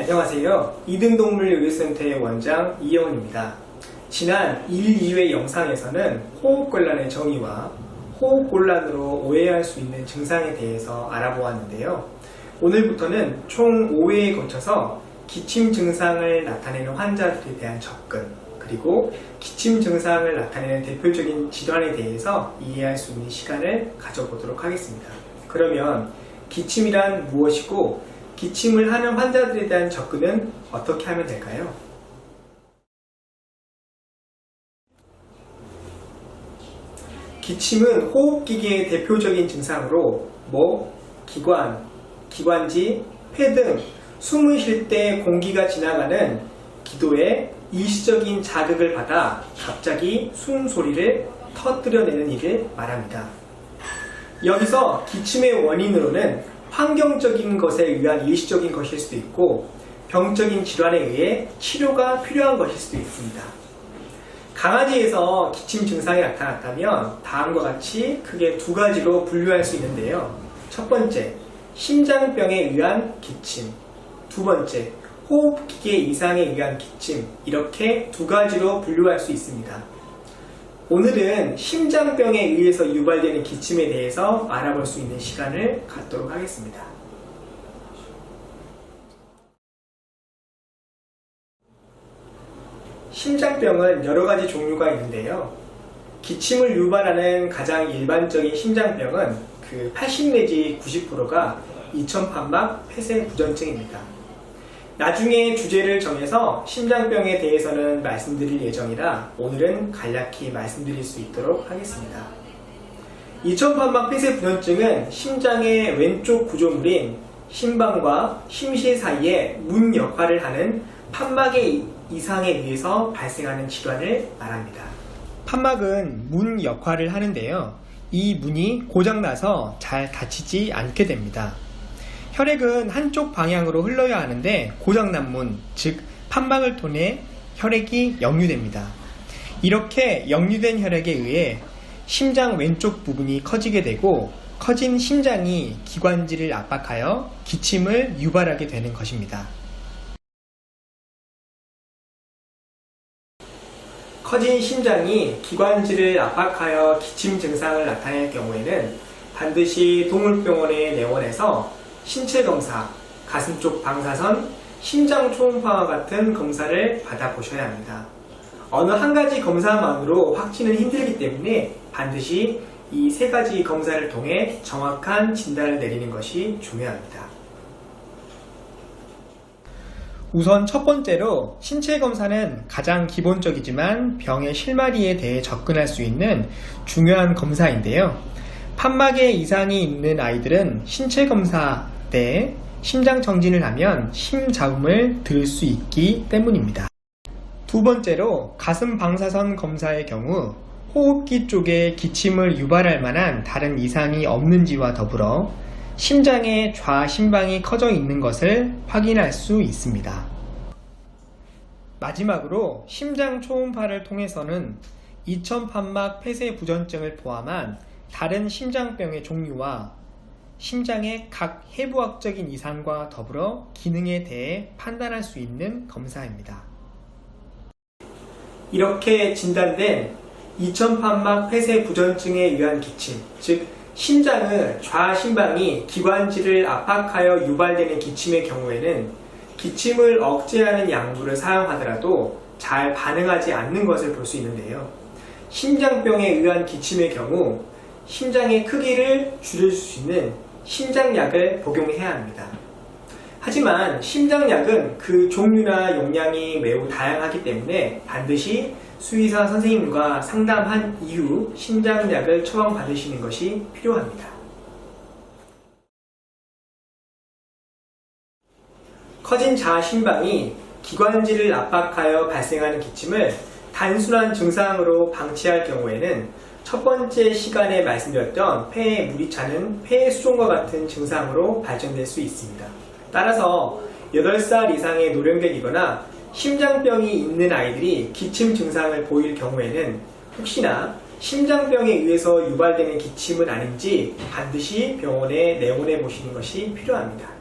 안녕하세요. 이등동물의료센터의 원장 이영훈입니다. 지난 1, 2회 영상에서는 호흡곤란의 정의와 호흡곤란으로 오해할 수 있는 증상에 대해서 알아보았는데요. 오늘부터는 총 5회에 거쳐서 기침 증상을 나타내는 환자들에 대한 접근, 그리고 기침 증상을 나타내는 대표적인 질환에 대해서 이해할 수 있는 시간을 가져보도록 하겠습니다. 그러면 기침이란 무엇이고 기침을 하는 환자들에 대한 접근은 어떻게 하면 될까요? 기침은 호흡기계의 대표적인 증상으로 목, 기관, 기관지, 폐 등 숨을 쉴 때 공기가 지나가는 기도에 일시적인 자극을 받아 갑자기 숨소리를 터뜨려내는 일을 말합니다. 여기서 기침의 원인으로는 환경적인 것에 의한 일시적인 것일 수도 있고 병적인 질환에 의해 치료가 필요한 것일 수도 있습니다. 강아지에서 기침 증상이 나타났다면 다음과 같이 크게 두 가지로 분류할 수 있는데요. 첫 번째, 심장병에 의한 기침. 두 번째, 호흡기계 이상에 의한 기침. 이렇게 두 가지로 분류할 수 있습니다. 오늘은 심장병에 의해서 유발되는 기침에 대해서 알아볼 수 있는 시간을 갖도록 하겠습니다. 심장병은 여러 가지 종류가 있는데요. 기침을 유발하는 가장 일반적인 심장병은 80 내지 90%가 이천판막 폐쇄 부전증입니다. 나중에 주제를 정해서 심장병에 대해서는 말씀드릴 예정이라 오늘은 간략히 말씀드릴 수 있도록 하겠습니다. 이천판막 폐쇄 부전증은 심장의 왼쪽 구조물인 심방과 심실 사이에 문 역할을 하는 판막의 이상에 의해서 발생하는 질환을 말합니다. 판막은 문 역할을 하는데요. 이 문이 고장나서 잘 닫히지 않게 됩니다. 혈액은 한쪽 방향으로 흘러야 하는데 고장난 문, 즉 판막을 통해 혈액이 역류됩니다. 이렇게 역류된 혈액에 의해 심장 왼쪽 부분이 커지게 되고 커진 심장이 기관지를 압박하여 기침을 유발하게 되는 것입니다. 커진 심장이 기관지를 압박하여 기침 증상을 나타낼 경우에는 반드시 동물병원에 내원해서 신체 검사, 가슴 쪽 방사선, 심장 초음파와 같은 검사를 받아보셔야 합니다. 어느 한 가지 검사만으로 확진은 힘들기 때문에 반드시 이 세 가지 검사를 통해 정확한 진단을 내리는 것이 중요합니다. 우선 첫 번째로 신체 검사는 가장 기본적이지만 병의 실마리에 대해 접근할 수 있는 중요한 검사인데요. 판막에 이상이 있는 아이들은 신체 검사 때 심장 정진을 하면 심자음을 들을 수 있기 때문입니다. 두 번째로 가슴 방사선 검사의 경우 호흡기 쪽에 기침을 유발할 만한 다른 이상이 없는지와 더불어 심장의 좌심방이 커져 있는 것을 확인할 수 있습니다. 마지막으로 심장 초음파를 통해서는 이천판막 폐쇄 부전증을 포함한 다른 심장병의 종류와 심장의 각 해부학적인 이상과 더불어 기능에 대해 판단할 수 있는 검사입니다. 이렇게 진단된 이천판막 폐쇄 부전증에 의한 기침, 즉 심장의 좌심방이 기관지를 압박하여 유발되는 기침의 경우에는 기침을 억제하는 약물을 사용하더라도 잘 반응하지 않는 것을 볼 수 있는데요. 심장병에 의한 기침의 경우 심장의 크기를 줄일 수 있는 심장약을 복용해야 합니다. 하지만 심장약은 그 종류나 용량이 매우 다양하기 때문에 반드시 수의사 선생님과 상담한 이후 심장약을 처방받으시는 것이 필요합니다. 커진 좌심방이 기관지를 압박하여 발생하는 기침을 단순한 증상으로 방치할 경우에는 첫 번째 시간에 말씀드렸던 폐에 물이 차는 폐 수종과 같은 증상으로 발전될 수 있습니다. 따라서 8살 이상의 노령견이거나 심장병이 있는 아이들이 기침 증상을 보일 경우에는 혹시나 심장병에 의해서 유발되는 기침은 아닌지 반드시 병원에 내원해 보시는 것이 필요합니다.